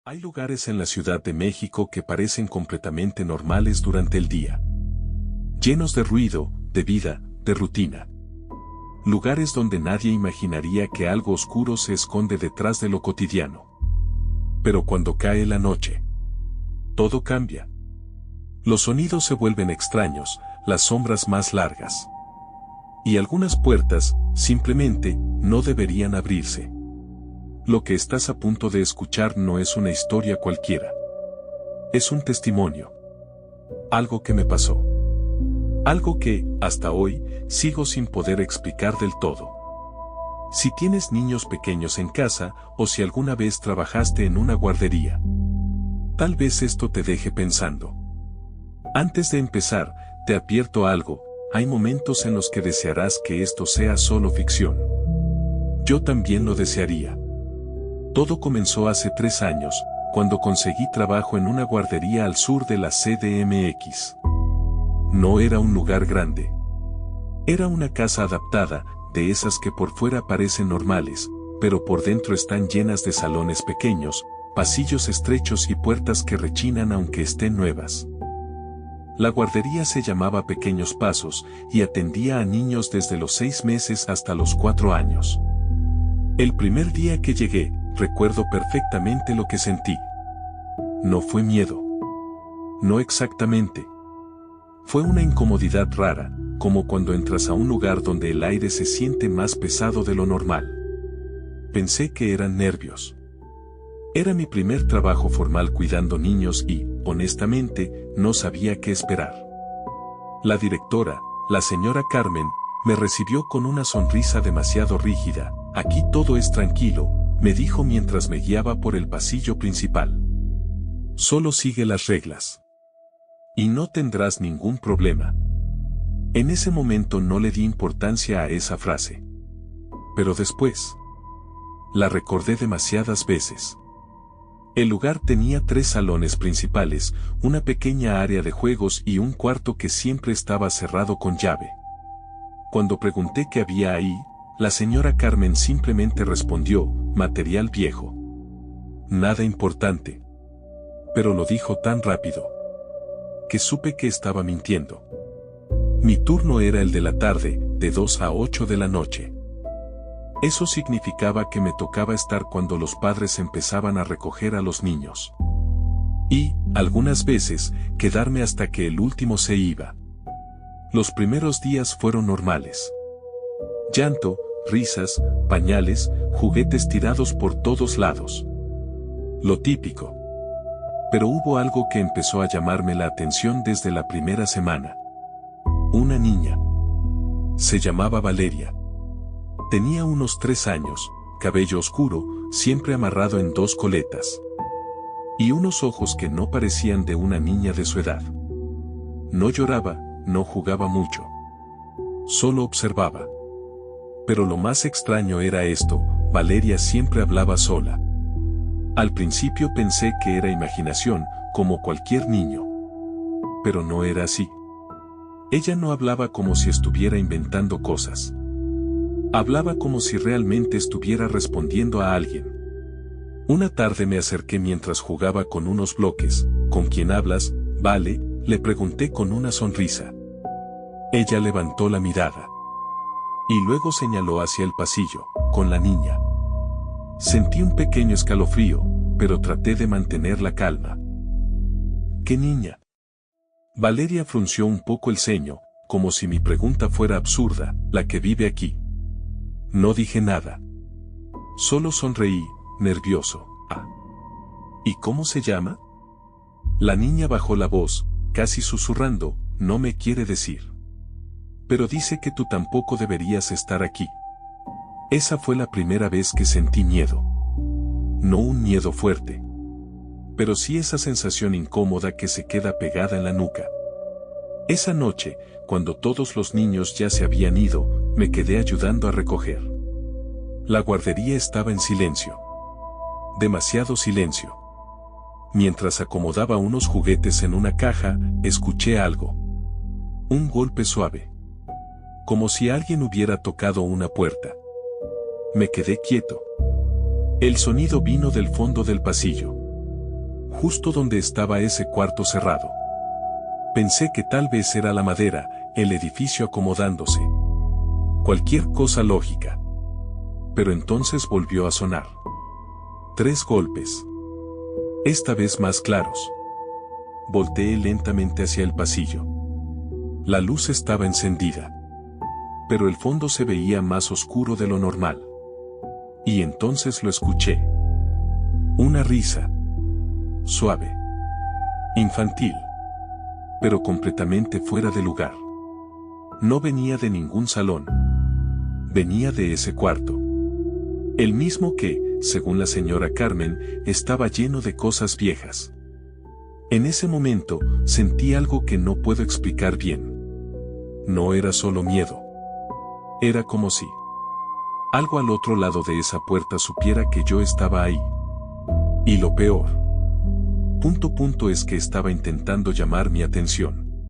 Hay lugares en la Ciudad de México que parecen completamente normales durante el día. Llenos de ruido, de vida, de rutina. Lugares donde nadie imaginaría que algo oscuro se esconde detrás de lo cotidiano. Pero cuando cae la noche, todo cambia. Los sonidos se vuelven extraños, las sombras más largas. Y algunas puertas, simplemente, no deberían abrirse. Lo que estás a punto de escuchar no es una historia cualquiera. Es un testimonio. Algo que me pasó. Algo que, hasta hoy, sigo sin poder explicar del todo. Si tienes niños pequeños en casa, o si alguna vez trabajaste en una guardería, tal vez esto te deje pensando. Antes de empezar, te advierto algo, hay momentos en los que desearás que esto sea solo ficción. Yo también lo desearía. Todo comenzó hace 3 años, cuando conseguí trabajo en una guardería al sur de la CDMX. No era un lugar grande. Era una casa adaptada, de esas que por fuera parecen normales, pero por dentro están llenas de salones pequeños, pasillos estrechos y puertas que rechinan aunque estén nuevas. La guardería se llamaba Pequeños Pasos, y atendía a niños desde los 6 meses hasta los 4 años. El primer día que llegué, recuerdo perfectamente lo que sentí. No fue miedo. No exactamente. Fue una incomodidad rara, como cuando entras a un lugar donde el aire se siente más pesado de lo normal. Pensé que eran nervios. Era mi primer trabajo formal cuidando niños y, honestamente, no sabía qué esperar. La directora, la señora Carmen, me recibió con una sonrisa demasiado rígida. Aquí todo es tranquilo, me dijo mientras me guiaba por el pasillo principal. Solo sigue las reglas. Y no tendrás ningún problema. En ese momento no le di importancia a esa frase. Pero después, la recordé demasiadas veces. El lugar tenía 3 salones principales, una pequeña área de juegos y un cuarto que siempre estaba cerrado con llave. Cuando pregunté qué había ahí, la señora Carmen simplemente respondió, material viejo. Nada importante. Pero lo dijo tan rápido, que supe que estaba mintiendo. Mi turno era el de la tarde, de 2 a 8 de la noche. Eso significaba que me tocaba estar cuando los padres empezaban a recoger a los niños. Y, algunas veces, quedarme hasta que el último se iba. Los primeros días fueron normales. Llanto, risas, pañales, juguetes tirados por todos lados. Lo típico. Pero hubo algo que empezó a llamarme la atención desde la primera semana. Una niña. Se llamaba Valeria. Tenía unos 3 años, cabello oscuro, siempre amarrado en 2 coletas. Y unos ojos que no parecían de una niña de su edad. No lloraba, no jugaba mucho. Solo observaba. Pero lo más extraño era esto, Valeria siempre hablaba sola. Al principio pensé que era imaginación, como cualquier niño. Pero no era así. Ella no hablaba como si estuviera inventando cosas. Hablaba como si realmente estuviera respondiendo a alguien. Una tarde me acerqué mientras jugaba con unos bloques. ¿Con quién hablas, Vale?, le pregunté con una sonrisa. Ella levantó la mirada. Y luego señaló hacia el pasillo, con la niña. Sentí un pequeño escalofrío, pero traté de mantener la calma. ¿Qué niña? Valeria frunció un poco el ceño, como si mi pregunta fuera absurda, la que vive aquí. No dije nada. Solo sonreí, nervioso. Ah. ¿Y cómo se llama? La niña bajó la voz, casi susurrando, no me quiere decir. Pero dice que tú tampoco deberías estar aquí. Esa fue la primera vez que sentí miedo. No un miedo fuerte. Pero sí esa sensación incómoda que se queda pegada en la nuca. Esa noche, cuando todos los niños ya se habían ido, me quedé ayudando a recoger. La guardería estaba en silencio. Demasiado silencio. Mientras acomodaba unos juguetes en una caja, escuché algo. Un golpe suave. Como si alguien hubiera tocado una puerta. Me quedé quieto. El sonido vino del fondo del pasillo. justo donde estaba ese cuarto cerrado. Pensé que tal vez era la madera, el edificio acomodándose. Cualquier cosa lógica. Pero entonces volvió a sonar. 3 golpes. Esta vez más claros. Volteé lentamente hacia el pasillo. La luz estaba encendida. Pero el fondo se veía más oscuro de lo normal. Y entonces lo escuché. Una risa. Suave. Infantil. Pero completamente fuera de lugar. No venía de ningún salón. Venía de ese cuarto. El mismo que, según la señora Carmen, estaba lleno de cosas viejas. En ese momento, sentí algo que no puedo explicar bien. No era solo miedo. Era como si algo al otro lado de esa puerta supiera que yo estaba ahí. Y lo peor. Es que estaba intentando llamar mi atención.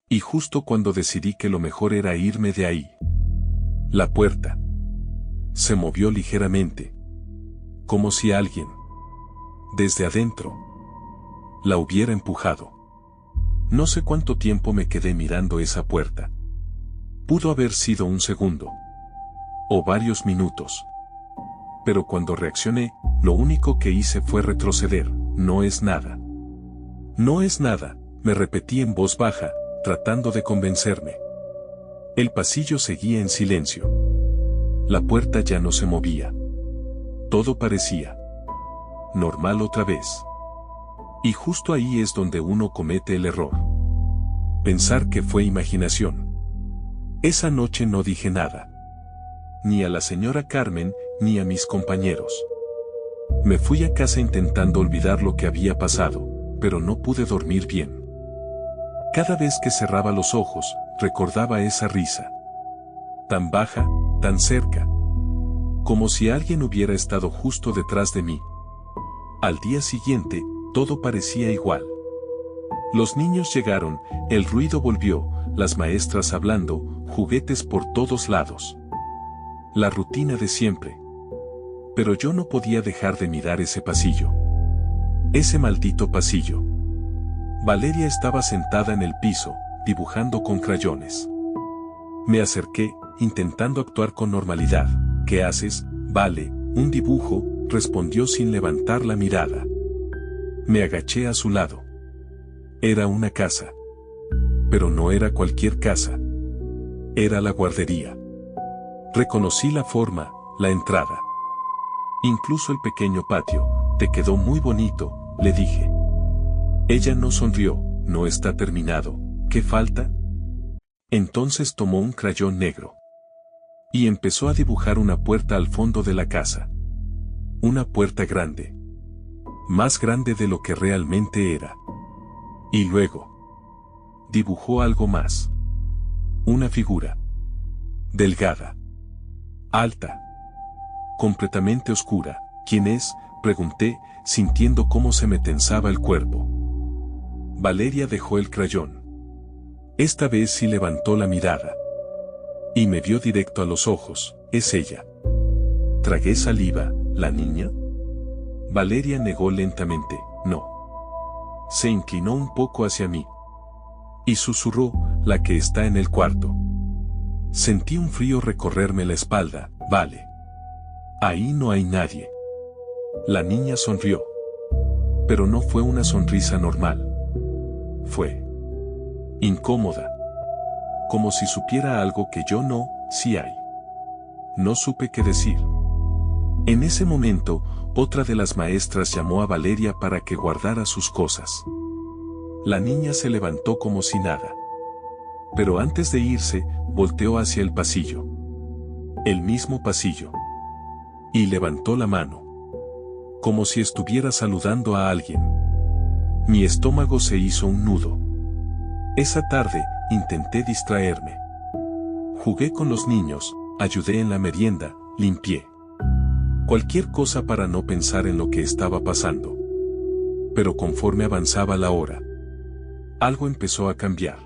Y justo cuando decidí que lo mejor era irme de ahí. La puerta se movió ligeramente. Como si alguien, desde adentro, la hubiera empujado. No sé cuánto tiempo me quedé mirando esa puerta. Pudo haber sido un segundo. O varios minutos. Pero cuando reaccioné, lo único que hice fue retroceder. No es nada. No es nada, me repetí en voz baja, tratando de convencerme. El pasillo seguía en silencio. La puerta ya no se movía. Todo parecía normal otra vez. Y justo ahí es donde uno comete el error. Pensar que fue imaginación. Esa noche no dije nada. Ni a la señora Carmen, ni a mis compañeros. Me fui a casa intentando olvidar lo que había pasado, pero no pude dormir bien. Cada vez que cerraba los ojos, recordaba esa risa. Tan baja, tan cerca. Como si alguien hubiera estado justo detrás de mí. Al día siguiente, todo parecía igual. Los niños llegaron, el ruido volvió, las maestras hablando, juguetes por todos lados. La rutina de siempre. Pero yo no podía dejar de mirar ese pasillo. Ese maldito pasillo. Valeria estaba sentada en el piso, dibujando con crayones. Me acerqué, intentando actuar con normalidad. ¿Qué haces, Vale? Un dibujo, respondió sin levantar la mirada. Me agaché a su lado. Era una casa. Pero no era cualquier casa. Era la guardería. Reconocí la forma, la entrada. Incluso el pequeño patio. Te quedó muy bonito, le dije. Ella no sonrió. No está terminado. ¿Qué falta? Entonces tomó un crayón negro. Y empezó a dibujar una puerta al fondo de la casa. Una puerta grande. Más grande de lo que realmente era. Y luego dibujó algo más. Una figura. Delgada. Alta. Completamente oscura. ¿Quién es?, pregunté, sintiendo cómo se me tensaba el cuerpo. Valeria dejó el crayón. Esta vez sí levantó la mirada. Y me vio directo a los ojos. Es ella. Tragué saliva. ¿La niña? Valeria negó lentamente. No. Se inclinó un poco hacia mí. Y susurró, la que está en el cuarto. Sentí un frío recorrerme la espalda. Vale. Ahí no hay nadie. La niña sonrió. Pero no fue una sonrisa normal. Fue incómoda. Como si supiera algo que yo no, sí hay. No supe qué decir. En ese momento, otra de las maestras llamó a Valeria para que guardara sus cosas. La niña se levantó como si nada. Pero antes de irse, volteó hacia el pasillo. El mismo pasillo. Y levantó la mano. Como si estuviera saludando a alguien. Mi estómago se hizo un nudo. Esa tarde, intenté distraerme. Jugué con los niños, ayudé en la merienda, limpié. Cualquier cosa para no pensar en lo que estaba pasando. Pero conforme avanzaba la hora, algo empezó a cambiar.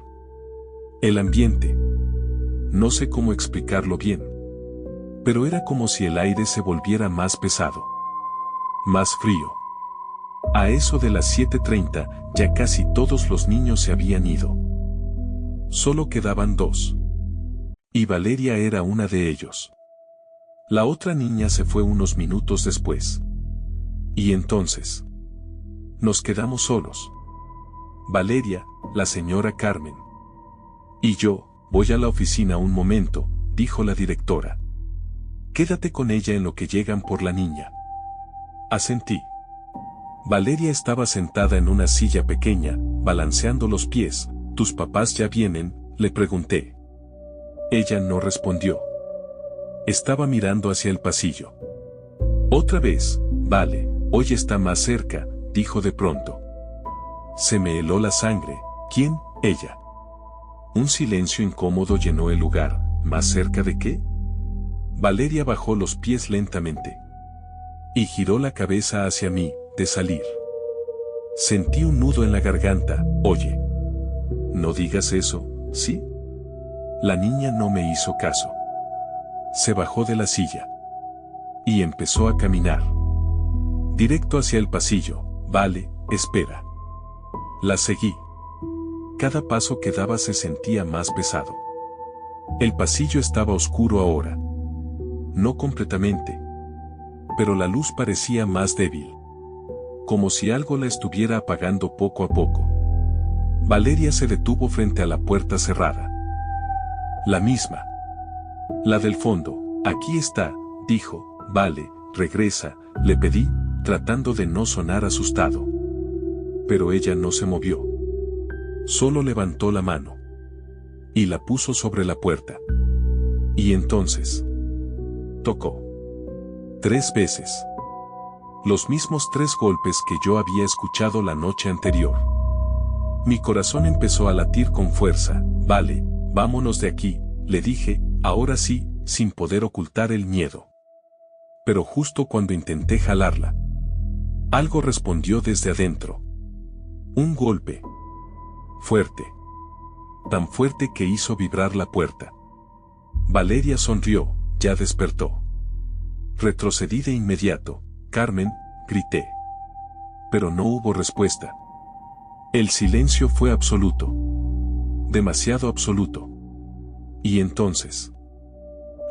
El ambiente. No sé cómo explicarlo bien. Pero era como si el aire se volviera más pesado. Más frío. A eso de las 7:30, ya casi todos los niños se habían ido. Solo quedaban 2. Y Valeria era una de ellos. La otra niña se fue unos minutos después. Y entonces nos quedamos solos. Valeria, la señora Carmen. Y yo. Voy a la oficina un momento, dijo la directora. Quédate con ella en lo que llegan por la niña. Asentí. Valeria estaba sentada en una silla pequeña, balanceando los pies. ¿Tus papás ya vienen?, le pregunté. Ella no respondió. Estaba mirando hacia el pasillo. Otra vez, vale, hoy está más cerca, dijo de pronto. Se me heló la sangre. ¿Quién? Ella. Un silencio incómodo llenó el lugar. ¿Más cerca de qué? Valeria bajó los pies lentamente. Y giró la cabeza hacia mí, de salir. Sentí un nudo en la garganta. Oye. No digas eso, ¿sí? La niña no me hizo caso. Se bajó de la silla. Y empezó a caminar. Directo hacia el pasillo. Vale, espera. La seguí. Cada paso que daba se sentía más pesado. El pasillo estaba oscuro ahora. No completamente. Pero la luz parecía más débil. Como si algo la estuviera apagando poco a poco. Valeria se detuvo frente a la puerta cerrada. La misma. La del fondo. Aquí está, dijo. Vale, regresa, le pedí, tratando de no sonar asustado. Pero ella no se movió. Solo levantó la mano. Y la puso sobre la puerta. Y entonces tocó. 3 veces. Los mismos 3 golpes que yo había escuchado la noche anterior. Mi corazón empezó a latir con fuerza. Vale, vámonos de aquí, le dije, ahora sí, sin poder ocultar el miedo. Pero justo cuando intenté jalarla, algo respondió desde adentro. Un golpe. Fuerte. Tan fuerte que hizo vibrar la puerta. Valeria sonrió, ya despertó. Retrocedí de inmediato. Carmen, grité. Pero no hubo respuesta. El silencio fue absoluto. Demasiado absoluto. Y entonces,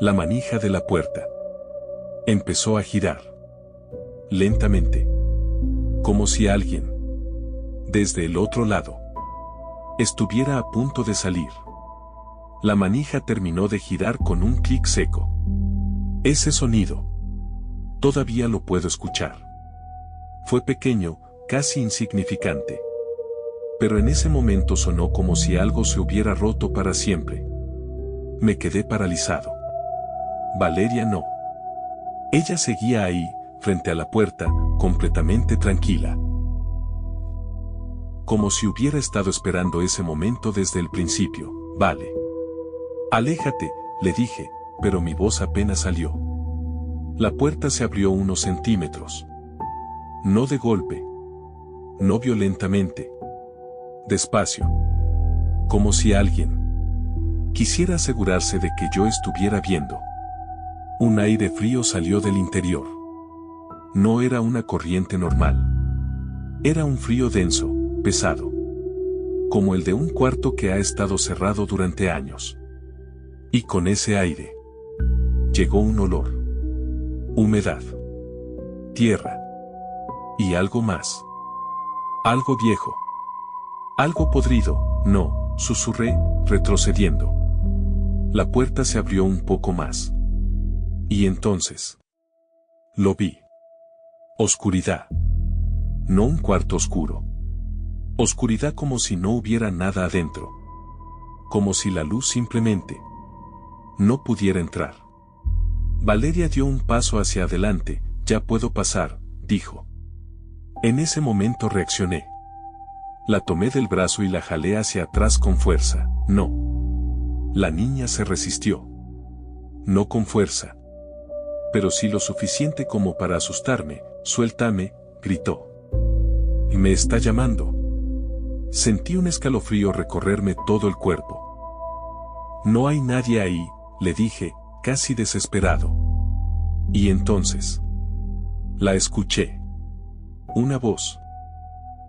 la manija de la puerta empezó a girar. Lentamente. Como si alguien, desde el otro lado, estuviera a punto de salir. La manija terminó de girar con un clic seco. Ese sonido, todavía lo puedo escuchar. Fue pequeño, casi insignificante. Pero en ese momento sonó como si algo se hubiera roto para siempre. Me quedé paralizado. Valeria no. Ella seguía ahí, frente a la puerta, completamente tranquila. Como si hubiera estado esperando ese momento desde el principio. Vale. Aléjate, le dije, pero mi voz apenas salió. La puerta se abrió unos centímetros. No de golpe. No violentamente. Despacio. Como si alguien quisiera asegurarse de que yo estuviera viendo. Un aire frío salió del interior. No era una corriente normal. Era un frío denso, pesado. Como el de un cuarto que ha estado cerrado durante años. Y con ese aire llegó un olor. Humedad. Tierra. Y algo más. Algo viejo. Algo podrido. No, susurré, retrocediendo. La puerta se abrió un poco más. Y entonces lo vi. Oscuridad. No un cuarto oscuro. Oscuridad como si no hubiera nada adentro. Como si la luz simplemente no pudiera entrar. Valeria dio un paso hacia adelante. Ya puedo pasar, dijo. En ese momento reaccioné. La tomé del brazo y la jalé hacia atrás con fuerza. No. La niña se resistió. No con fuerza. Pero sí lo suficiente como para asustarme. Suéltame, gritó. Me está llamando. Sentí un escalofrío recorrerme todo el cuerpo. No hay nadie ahí, le dije, casi desesperado. Y entonces la escuché. Una voz.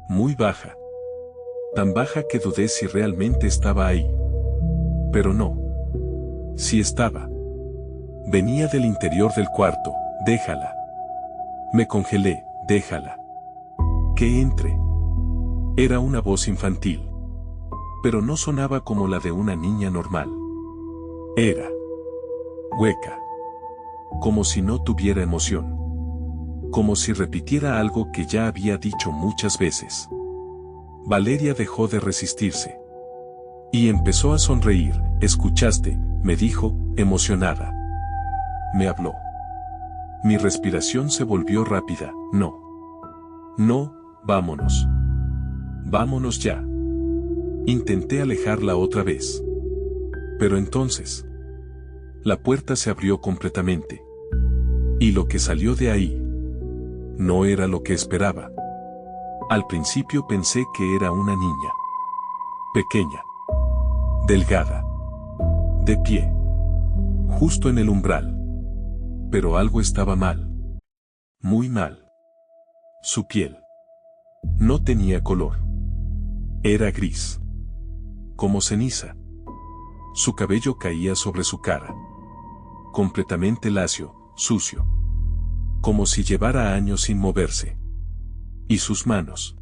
Muy baja. Tan baja que dudé si realmente estaba ahí. Pero no. Sí estaba. Venía del interior del cuarto. Déjala. Me congelé. Déjala. Que entre. Era una voz infantil. Pero no sonaba como la de una niña normal. Era hueca. Como si no tuviera emoción. Como si repitiera algo que ya había dicho muchas veces. Valeria dejó de resistirse. Y empezó a sonreír. ¿Escuchaste?, me dijo, emocionada. Me habló. Mi respiración se volvió rápida. No. No, vámonos. Vámonos ya. Intenté alejarla otra vez. Pero entonces, la puerta se abrió completamente. Y lo que salió de ahí no era lo que esperaba. Al principio pensé que era una niña. Pequeña. Delgada. De pie. Justo en el umbral. Pero algo estaba mal. Muy mal. Su piel no tenía color. Era gris. Como ceniza. Su cabello caía sobre su cara. Completamente lacio, sucio. Como si llevara años sin moverse. Y sus manos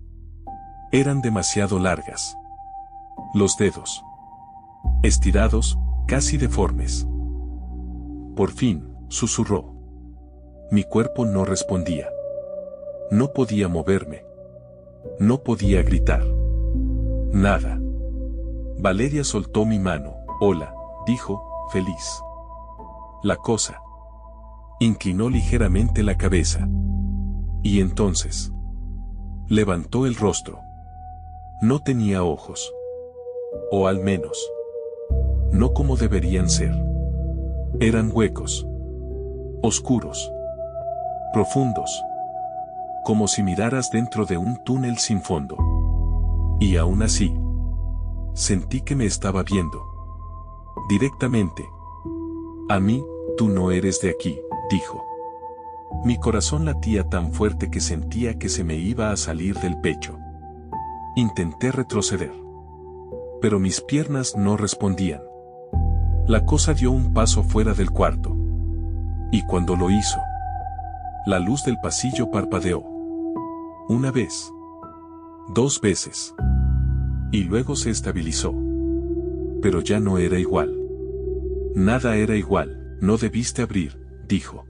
eran demasiado largas. Los dedos estirados, casi deformes. Por fin, susurró. Mi cuerpo no respondía. No podía moverme. No podía gritar. Nada. Valeria soltó mi mano. Hola, dijo, feliz. La cosa inclinó ligeramente la cabeza. Y entonces levantó el rostro. No tenía ojos. O al menos, no como deberían ser. Eran huecos. Oscuros. Profundos. Como si miraras dentro de un túnel sin fondo. Y aún así, sentí que me estaba viendo. Directamente. A mí, tú no eres de aquí, dijo. Mi corazón latía tan fuerte que sentía que se me iba a salir del pecho. Intenté retroceder. Pero mis piernas no respondían. La cosa dio un paso fuera del cuarto. Y cuando lo hizo, la luz del pasillo parpadeó. Una vez. 2 veces. Y luego se estabilizó. Pero ya no era igual. Nada era igual. No debiste abrir, dijo.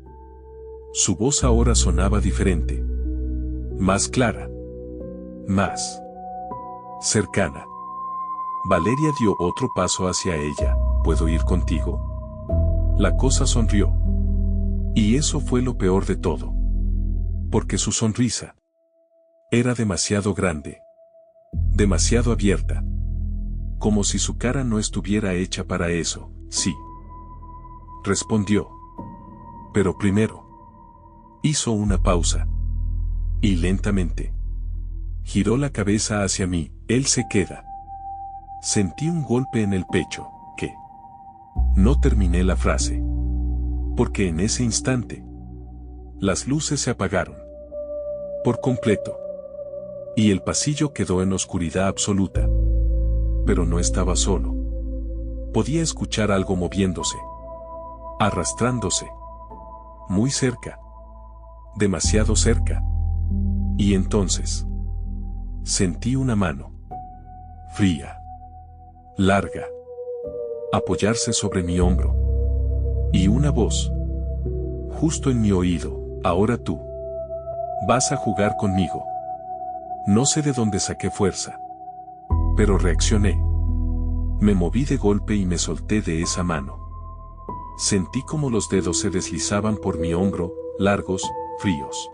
Su voz ahora sonaba diferente. Más clara. Más cercana. Valeria dio otro paso hacia ella. ¿Puedo ir contigo? La cosa sonrió. Y eso fue lo peor de todo. Porque su sonrisa era demasiado grande. Demasiado abierta. Como si su cara no estuviera hecha para eso. Sí. Respondió. Pero primero hizo una pausa. Y lentamente giró la cabeza hacia mí. Él se queda. Sentí un golpe en el pecho, que no terminé la frase. Porque en ese instante, las luces se apagaron. Por completo. Y el pasillo quedó en oscuridad absoluta. Pero no estaba solo. Podía escuchar algo moviéndose. Arrastrándose. Muy cerca. Demasiado cerca. Y entonces sentí una mano. Fría. Larga. Apoyarse sobre mi hombro. Y una voz. Justo en mi oído. Ahora tú vas a jugar conmigo. No sé de dónde saqué fuerza. Pero reaccioné. Me moví de golpe y me solté de esa mano. Sentí como los dedos se deslizaban por mi hombro, largos, fríos.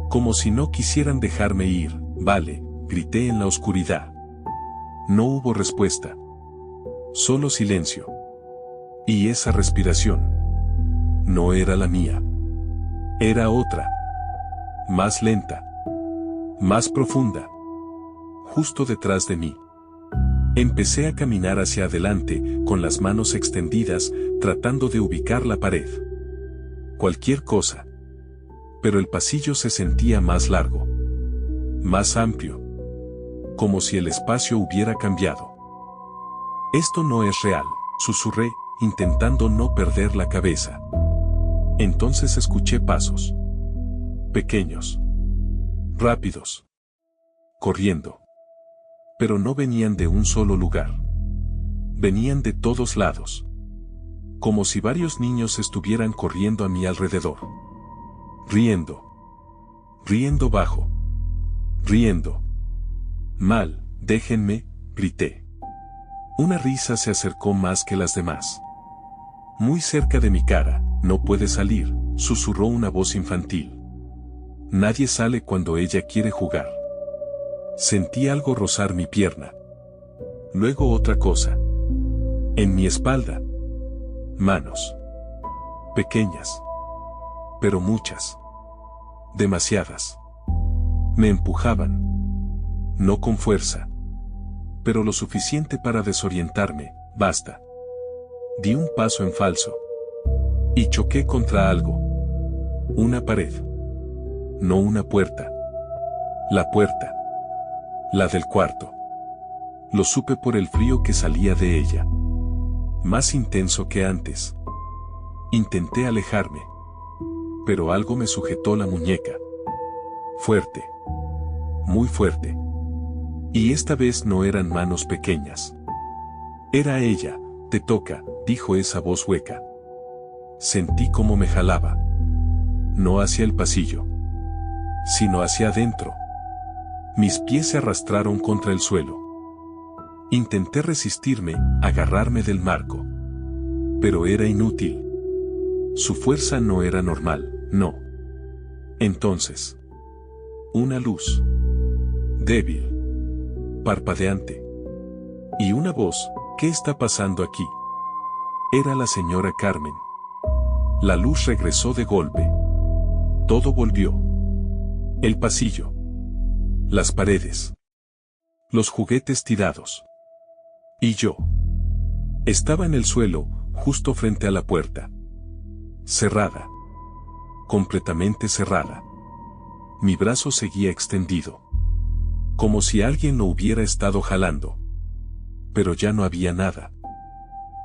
Como si no quisieran dejarme ir. Vale, grité en la oscuridad. No hubo respuesta. Solo silencio. Y esa respiración no era la mía. Era otra. Más lenta. Más profunda. Justo detrás de mí. Empecé a caminar hacia adelante, con las manos extendidas, tratando de ubicar la pared. Cualquier cosa. Pero el pasillo se sentía más largo. Más amplio. Como si el espacio hubiera cambiado. Esto no es real, susurré, intentando no perder la cabeza. Entonces escuché pasos. Pequeños. Rápidos. Corriendo. Pero no venían de un solo lugar. Venían de todos lados. Como si varios niños estuvieran corriendo a mi alrededor. Riendo. Riendo bajo. Riendo. Mal, déjenme, grité. Una risa se acercó más que las demás. Muy cerca de mi cara, no puede salir, susurró una voz infantil. Nadie sale cuando ella quiere jugar. Sentí algo rozar mi pierna. Luego otra cosa. En mi espalda. Manos. Pequeñas. Pero muchas. Demasiadas. Me empujaban. No con fuerza. Pero lo suficiente para desorientarme, basta. Di un paso en falso. Y choqué contra algo. Una pared. No una puerta. La puerta. La del cuarto. Lo supe por el frío que salía de ella. Más intenso que antes. Intenté alejarme. Pero algo me sujetó la muñeca. Fuerte. Muy fuerte. Y esta vez no eran manos pequeñas. Era ella. Te toca, dijo esa voz hueca. Sentí como me jalaba. No hacia el pasillo, sino hacia adentro. Mis pies se arrastraron contra el suelo. Intenté resistirme, agarrarme del marco. Pero era inútil. Su fuerza no era normal, no. Entonces, una luz. Débil. Parpadeante. Y una voz. ¿Qué está pasando aquí? Era la señora Carmen. La luz regresó de golpe. Todo volvió. El pasillo. Las paredes. Los juguetes tirados. Y yo. Estaba en el suelo, justo frente a la puerta. Cerrada. Completamente cerrada. Mi brazo seguía extendido. Como si alguien lo hubiera estado jalando. Pero ya no había nada.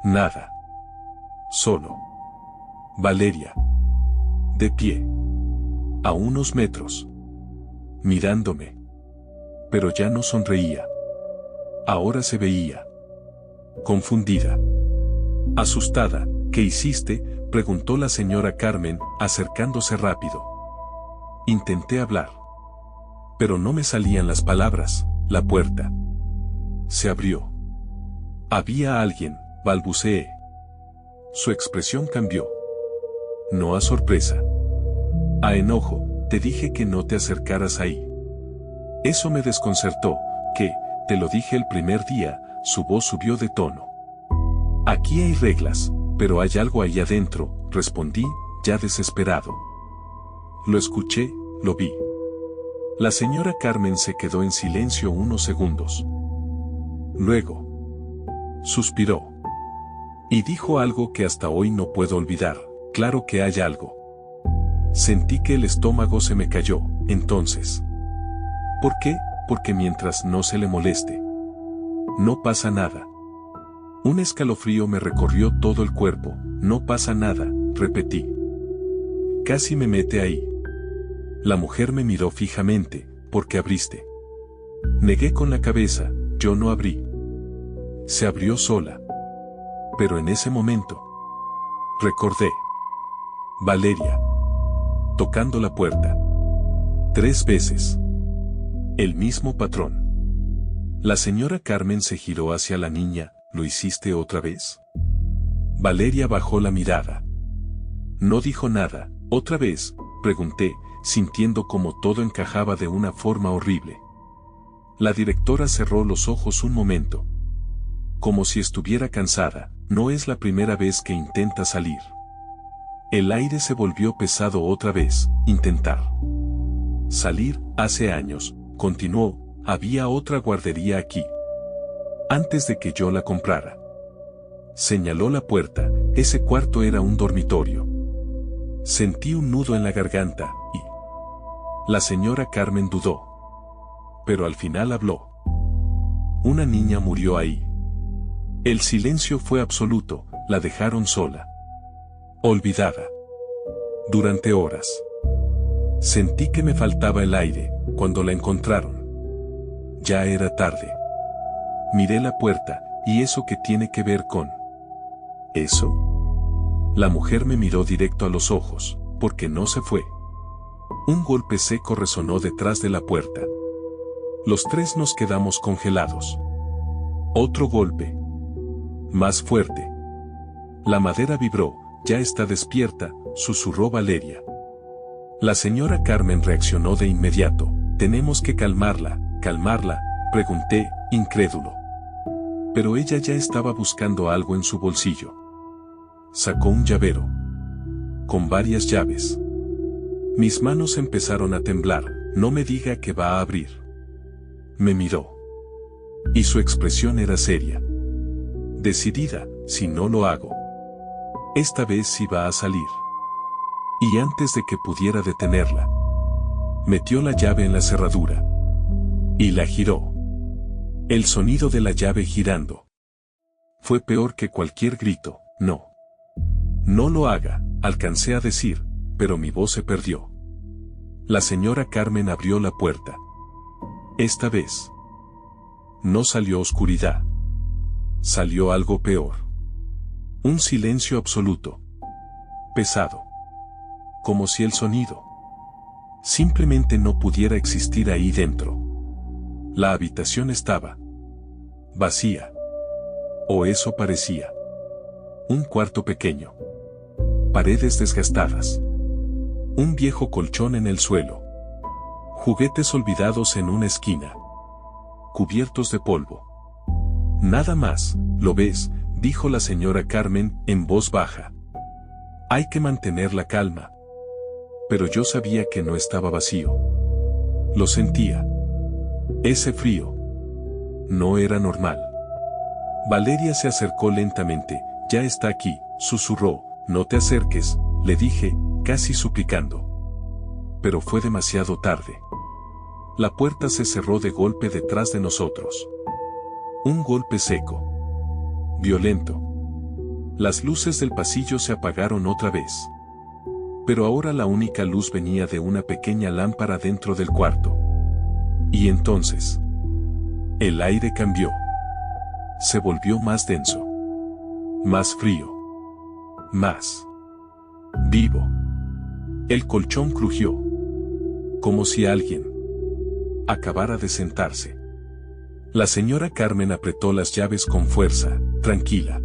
Nada. Solo. Valeria. De pie. A unos metros. Mirándome. Pero ya no sonreía. Ahora se veía. Confundida. Asustada. ¿Qué hiciste?, preguntó la señora Carmen, acercándose rápido. Intenté hablar. Pero no me salían las palabras. La puerta se abrió. Había alguien, balbuceé. Su expresión cambió. No a sorpresa. A enojo, te dije que no te acercaras ahí. Eso me desconcertó, te lo dije el primer día, su voz subió de tono. Aquí hay reglas, pero hay algo ahí adentro, respondí, ya desesperado. Lo escuché, lo vi. La señora Carmen se quedó en silencio unos segundos. Luego, suspiró. Y dijo algo que hasta hoy no puedo olvidar. Claro que hay algo. Sentí que el estómago se me cayó, entonces. ¿Por qué? Porque mientras no se le moleste, no pasa nada. Un escalofrío me recorrió todo el cuerpo. No pasa nada, repetí. Casi me mete ahí. La mujer me miró fijamente. ¿Por qué abriste? Negué con la cabeza. Yo no abrí. Se abrió sola. Pero en ese momento, recordé. Valeria. Tocando la puerta. 3 veces. El mismo patrón. La señora Carmen se giró hacia la niña. ¿Lo hiciste otra vez? Valeria bajó la mirada. No dijo nada. ¿Otra vez?, pregunté, sintiendo como todo encajaba de una forma horrible. La directora cerró los ojos un momento. Como si estuviera cansada. No es la primera vez que intenta salir. El aire se volvió pesado otra vez. Intentar salir. Hace años, continuó, había otra guardería aquí. Antes de que yo la comprara. Señaló la puerta. Ese cuarto era un dormitorio. Sentí un nudo en la garganta, y la señora Carmen dudó. pero al final habló. Una niña murió ahí. El silencio fue absoluto, la dejaron sola. Olvidada. Durante horas. Sentí que me faltaba el aire, cuando la encontraron. Ya era tarde. Miré la puerta, ¿y eso qué tiene que ver con eso? La mujer me miró directo a los ojos, porque no se fue. Un golpe seco resonó detrás de la puerta. Los tres nos quedamos congelados. Otro golpe. Más fuerte. La madera vibró, ya está despierta, susurró Valeria. La señora Carmen reaccionó de inmediato. Tenemos que calmarla, pregunté, incrédulo. Pero ella ya estaba buscando algo en su bolsillo. Sacó un llavero. Con varias llaves. Mis manos empezaron a temblar. No me diga que va a abrir. Me miró. Y su expresión era seria. Decidida, si no lo hago. Esta vez sí va a salir. Y antes de que pudiera detenerla, metió la llave en la cerradura. Y la giró. El sonido de la llave girando fue peor que cualquier grito. No. No lo haga, alcancé a decir, pero mi voz se perdió. La señora Carmen abrió la puerta. Esta vez no salió oscuridad. Salió algo peor. Un silencio absoluto. Pesado. Como si el sonido simplemente no pudiera existir ahí dentro. La habitación estaba vacía. O eso parecía. Un cuarto pequeño. Paredes desgastadas. Un viejo colchón en el suelo. Juguetes olvidados en una esquina. Cubiertos de polvo. Nada más, ¿lo ves?, dijo la señora Carmen, en voz baja. Hay que mantener la calma. Pero yo sabía que no estaba vacío. Lo sentía. Ese frío no era normal. Valeria se acercó lentamente. Ya está aquí, susurró. No te acerques, le dije, casi suplicando. Pero fue demasiado tarde. La puerta se cerró de golpe detrás de nosotros. Un golpe seco. Violento. Las luces del pasillo se apagaron otra vez. Pero ahora la única luz venía de una pequeña lámpara dentro del cuarto. Y entonces, el aire cambió. Se volvió más denso. Más frío. Más vivo. El colchón crujió. Como si alguien acabara de sentarse. La señora Carmen apretó las llaves con fuerza. Tranquila.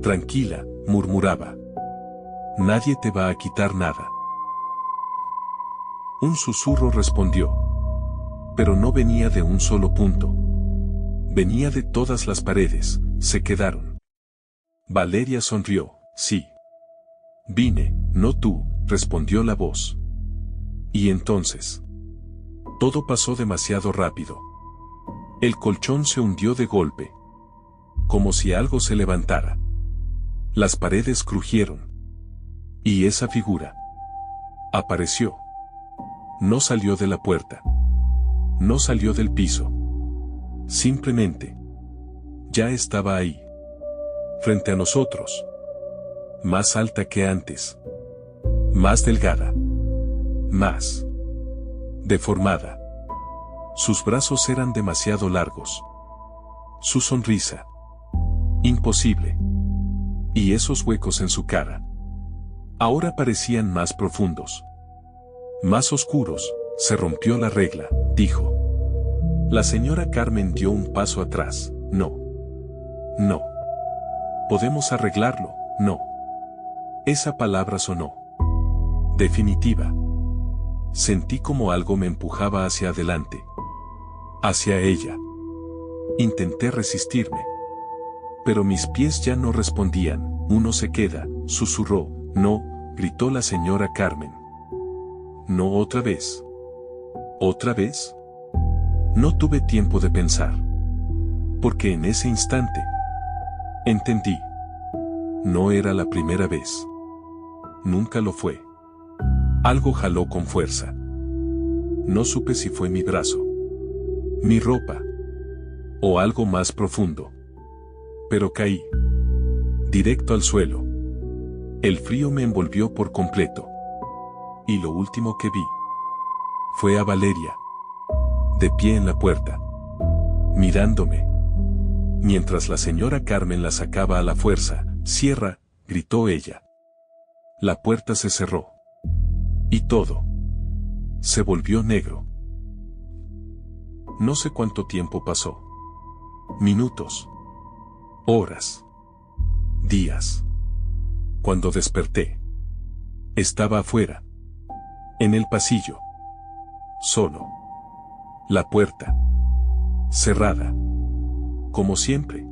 Tranquila, murmuraba. Nadie te va a quitar nada. Un susurro respondió. Pero no venía de un solo punto. Venía de todas las paredes. Se quedaron. Valeria sonrió. Sí. Vine, no tú, respondió la voz. Y entonces, todo pasó demasiado rápido. El colchón se hundió de golpe. Como si algo se levantara. Las paredes crujieron. Y esa figura apareció. No salió de la puerta. No salió del piso. Simplemente ya estaba ahí. Frente a nosotros. Más alta que antes. Más delgada. Más deformada. Sus brazos eran demasiado largos. Su sonrisa. Imposible. Y esos huecos en su cara. Ahora parecían más profundos. Más oscuros. Se rompió la regla, dijo. La señora Carmen dio un paso atrás. No. No. Podemos arreglarlo, no. Esa palabra sonó. Definitiva. Sentí como algo me empujaba hacia adelante. Hacia ella. Intenté resistirme. Pero mis pies ya no respondían. Uno se queda, susurró. No, gritó la señora Carmen. No otra vez. ¿Otra vez? No tuve tiempo de pensar. Porque en ese instante entendí. No era la primera vez. Nunca lo fue. Algo jaló con fuerza. No supe si fue mi brazo. mi ropa. O algo más profundo. Pero caí. Directo al suelo. El frío me envolvió por completo. Y lo último que vi fue a Valeria, de pie en la puerta, mirándome. Mientras la señora Carmen la sacaba a la fuerza. «Cierra», gritó ella. La puerta se cerró. Y todo se volvió negro. No sé cuánto tiempo pasó. Minutos. Horas. Días. Cuando desperté, estaba afuera, en el pasillo, solo. La puerta cerrada. Como siempre.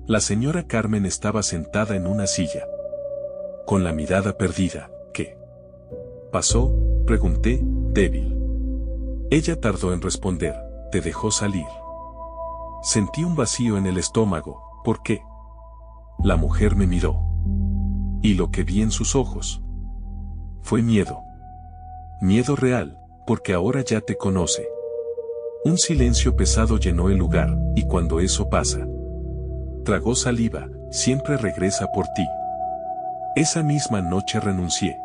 La señora Carmen estaba sentada en una silla, con la mirada perdida. «¿Qué pasó?», pregunté, débil. Ella tardó en responder. «Te dejó salir». Sentí un vacío en el estómago. «¿Por qué?». La mujer me miró. Y lo que vi en sus ojos fue miedo. Miedo real, porque ahora ya te conoce. Un silencio pesado llenó el lugar, y cuando eso pasa, tragó saliva. «Siempre regresa por ti». Esa misma noche renuncié.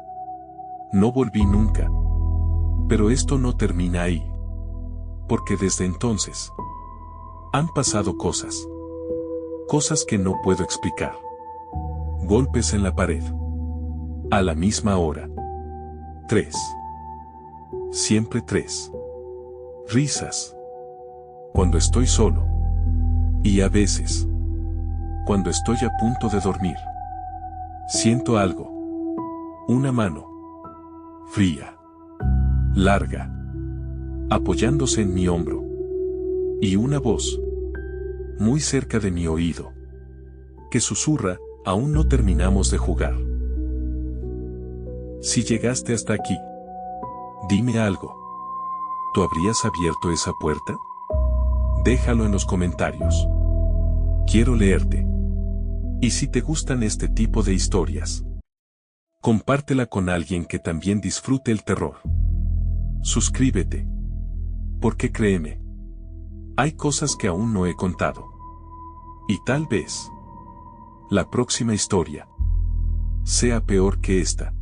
No volví nunca. Pero esto no termina ahí. Porque desde entonces han pasado cosas. Cosas que no puedo explicar. Golpes en la pared. A la misma hora. 3. Siempre 3. Risas. Cuando estoy solo. Y a veces, cuando estoy a punto de dormir, siento algo. Una mano. Fría. Larga. Apoyándose en mi hombro. Y una voz. Muy cerca de mi oído. Que susurra: «Aún no terminamos de jugar». Si llegaste hasta aquí, dime algo. ¿Tú habrías abierto esa puerta? Déjalo en los comentarios. Quiero leerte. Y si te gustan este tipo de historias, compártela con alguien que también disfrute el terror. Suscríbete. Porque créeme, hay cosas que aún no he contado. Y tal vez la próxima historia sea peor que esta.